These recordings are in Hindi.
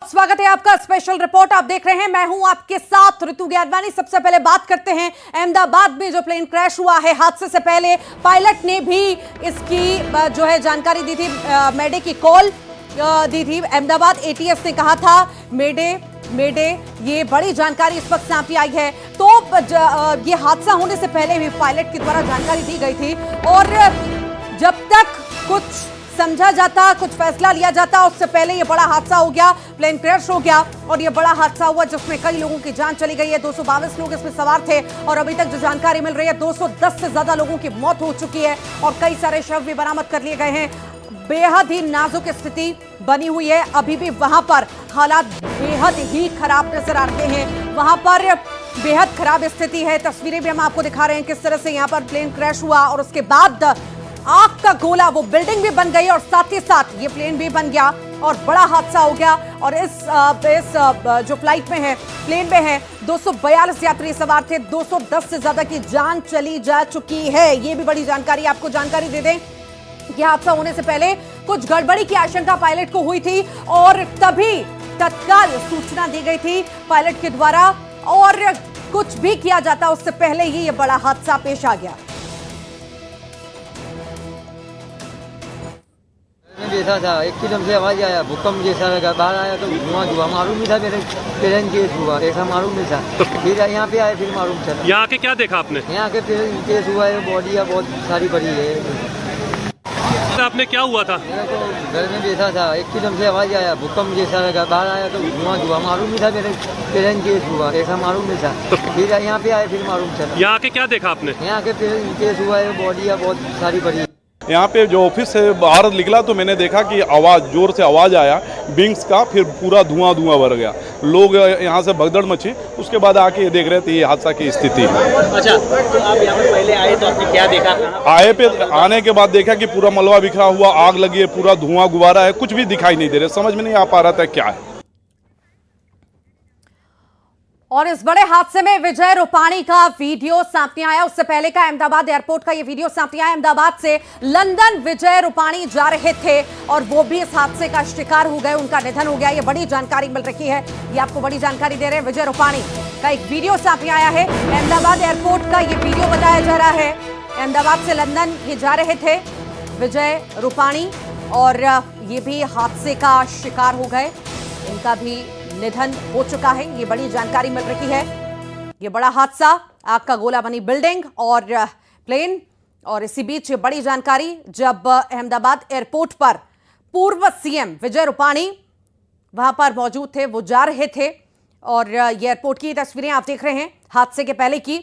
स्वागत है आपका स्पेशल रिपोर्ट आप देख रहे हैं। मैं हूं आपके साथ ऋतु ज्ञानवानी। सबसे पहले बात करते हैं अहमदाबाद में जो प्लेन क्रैश हुआ है। हादसे से पहले पायलट ने भी इसकी जो है जानकारी दी थी, मेडे की कॉल दी थी। अहमदाबाद एटीएस ने कहा था मेडे मेडे, ये बड़ी जानकारी इस वक्त सामने आई है। तो ये हादसा होने से पहले भी पायलट के द्वारा जानकारी दी गई थी और जब तक कुछ समझा जाता, कुछ फैसला लिया जाता, उससे पहले ये बड़ा हादसा हो गया, प्लेन क्रैश हो गया और ये बड़ा हादसा हुआ जिसमें कई लोगों की जान चली गई है। 222 लोग इसमें सवार थे और अभी तक जो जानकारी मिल रही है 210 से ज्यादा लोगों की मौत हो चुकी है और कई सारे शव भी बरामद कर लिए गए हैं। बेहद ही नाजुक स्थिति बनी हुई है। अभी भी वहां पर हालात बेहद ही खराब नजर आ रहे हैं, वहां पर बेहद खराब स्थिति है। तस्वीरें भी हम आपको दिखा रहे हैं किस तरह से यहाँ पर प्लेन क्रैश हुआ और उसके बाद आग का गोला, वो बिल्डिंग भी बन गई और साथ ही साथ ये प्लेन भी बन गया और बड़ा हादसा हो गया। और इस जो फ्लाइट में है, प्लेन में है, 242 यात्री सवार थे, 210 से ज्यादा की जान चली जा चुकी है। ये भी बड़ी जानकारी, आपको जानकारी दे दें कि हादसा होने से पहले कुछ गड़बड़ी की आशंका पायलट को हुई थी और तभी तत्काल सूचना दी गई थी पायलट के द्वारा और कुछ भी किया जाता उससे पहले ही ये बड़ा हादसा पेश आ गया। जैसा था एकदम से आवाज आया, भूकंप जैसा लगा, बाहर आया तो धुआं मालूम नहीं था, मेरे प्लेन केस हुआ, ऐसा मालूम नहीं था। फिर यहाँ पे आए, फिर मालूम चला। यहाँ के क्या देखा आपने? यहाँ के प्लेन केस हुआ है, बॉडी बहुत सारी पड़ी है। आपने क्या हुआ था? मेरा तो घर में बैठा था, एकदम से आवाज आया, भूकंप जैसा लगा, बाहर आया तो धुआं मालूम नहीं था, मेरे प्लेन केस हुआ, ऐसा मालूम नहीं था। फिर यहाँ पे आए, फिर मालूम चला। यहाँ के क्या देखा आपने? यहाँ के प्लेन केस हुआ है, बॉडी बहुत सारी पड़ी है। यहाँ पे जो ऑफिस से बाहर निकला तो मैंने देखा कि आवाज़, जोर से आवाज़ आया विंग्स का, फिर पूरा धुआं भर गया, लोग यहाँ से भगदड़ मची। उसके बाद आके ये देख रहे थे ये हादसा की स्थिति है। अच्छा, तो आप यहाँ पर पहले आए तो आपने क्या देखा? आने के बाद देखा कि पूरा मलबा बिखरा हुआ, आग लगी है, पूरा धुआं गुबारा है, कुछ भी दिखाई नहीं दे रहा, समझ में नहीं आ पा रहा था क्या है। और इस बड़े हादसे में विजय रूपाणी का वीडियो सामने आया। उससे पहले का अहमदाबाद एयरपोर्ट का ये वीडियो सामने आया। अहमदाबाद से लंदन विजय रूपाणी जा रहे थे और वो भी इस हादसे का शिकार हो गए, उनका निधन हो गया। ये बड़ी जानकारी मिल रही है, ये आपको बड़ी जानकारी दे रहे हैं। विजय रूपाणी का एक वीडियो सामने आया है। अहमदाबाद एयरपोर्ट का ये वीडियो बताया जा रहा है। अहमदाबाद से लंदन ये जा रहे थे विजय रूपाणी और ये भी हादसे का शिकार हो गए, इनका भी निधन हो चुका है। ये बड़ी जानकारी मिल रही है। ये बड़ा हादसा, आग का गोला बनी बिल्डिंग और प्लेन, और इसी बीच ये बड़ी जानकारी जब अहमदाबाद एयरपोर्ट पर पूर्व सीएम विजय रूपाणी वहां पर मौजूद थे, वो जा रहे थे और ये एयरपोर्ट की तस्वीरें आप देख रहे हैं हादसे के पहले की।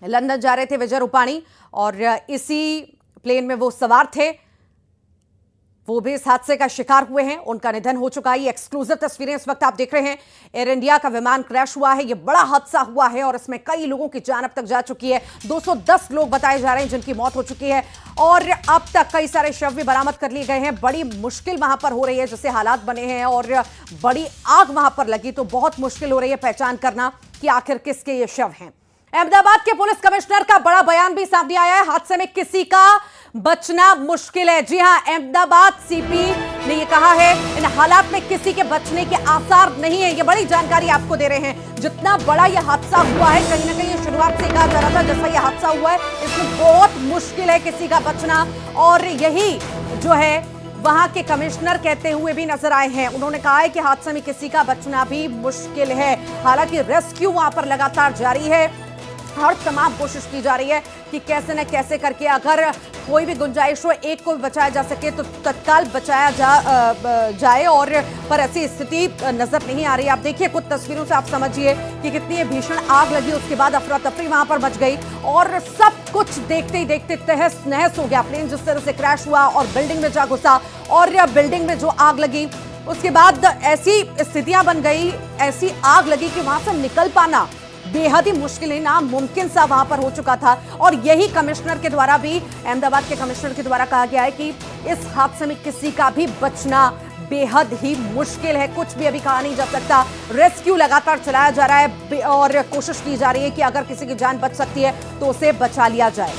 लंदन जा रहे थे विजय रूपाणी और इसी प्लेन में वो सवार थे, वो भी इस हादसे का शिकार हुए हैं, उनका निधन हो चुका है। ये एक्सक्लूसिव तस्वीरें इस वक्त आप देख रहे हैं। एयर इंडिया का विमान क्रैश हुआ है, ये बड़ा हादसा हुआ है और इसमें कई लोगों की जान अब तक जा चुकी है। 210 लोग बताए जा रहे हैं जिनकी मौत हो चुकी है और अब तक कई सारे शव भी बरामद कर लिए गए हैं। बड़ी मुश्किल वहां पर हो रही है, जैसे हालात बने हैं और बड़ी आग वहां पर लगी तो बहुत मुश्किल हो रही है पहचान करना कि आखिर किसके ये शव हैं। अहमदाबाद के पुलिस कमिश्नर का बड़ा बयान भी सामने आया है। हादसे में किसी का बचना मुश्किल है। जी हां, अहमदाबाद सीपी ने यह कहा है इन हालात में किसी के बचने के आसार नहीं है। ये बड़ी जानकारी आपको दे रहे हैं। जितना बड़ा यह हादसा हुआ है, कहीं ना कहीं शुरुआत से कहा जा रहा था जैसा यह हादसा हुआ है इसमें बहुत मुश्किल है किसी का बचना, और यही जो है वहां के कमिश्नर कहते हुए भी नजर आए हैं। उन्होंने कहा है कि हादसे में किसी का बचना भी मुश्किल है। हालांकि रेस्क्यू वहां पर लगातार जारी है, हर तमाम कोशिश की जा रही है कि कैसे न कैसे करके अगर कोई भी गुंजाइश हो, एक को भी बचाया जा सके तो तत्काल बचाया जाए और पर ऐसी स्थिति नजर नहीं आ रही। आप देखिए कुछ तस्वीरों से आप समझिए कि कितनी भीषण आग लगी, उसके बाद अफरा तफरी वहां पर मच गई और सब कुछ देखते ही देखते तहस नहस हो गया। प्लेन जिस तरह से क्रैश हुआ और बिल्डिंग में जा घुसा और बिल्डिंग में जो आग लगी, उसके बाद ऐसी स्थितियां बन गई, ऐसी आग लगी कि वहां से निकल पाना बेहद ही मुश्किल है, नामुमकिन सा वहां पर हो चुका था। और यही कमिश्नर के द्वारा भी, अहमदाबाद के कमिश्नर के द्वारा कहा गया है कि इस हादसे में किसी का भी बचना बेहद ही मुश्किल है। कुछ भी अभी कहा नहीं जा सकता। रेस्क्यू लगातार चलाया जा रहा है और कोशिश की जा रही है कि अगर किसी की जान बच सकती है तो उसे बचा लिया जाए।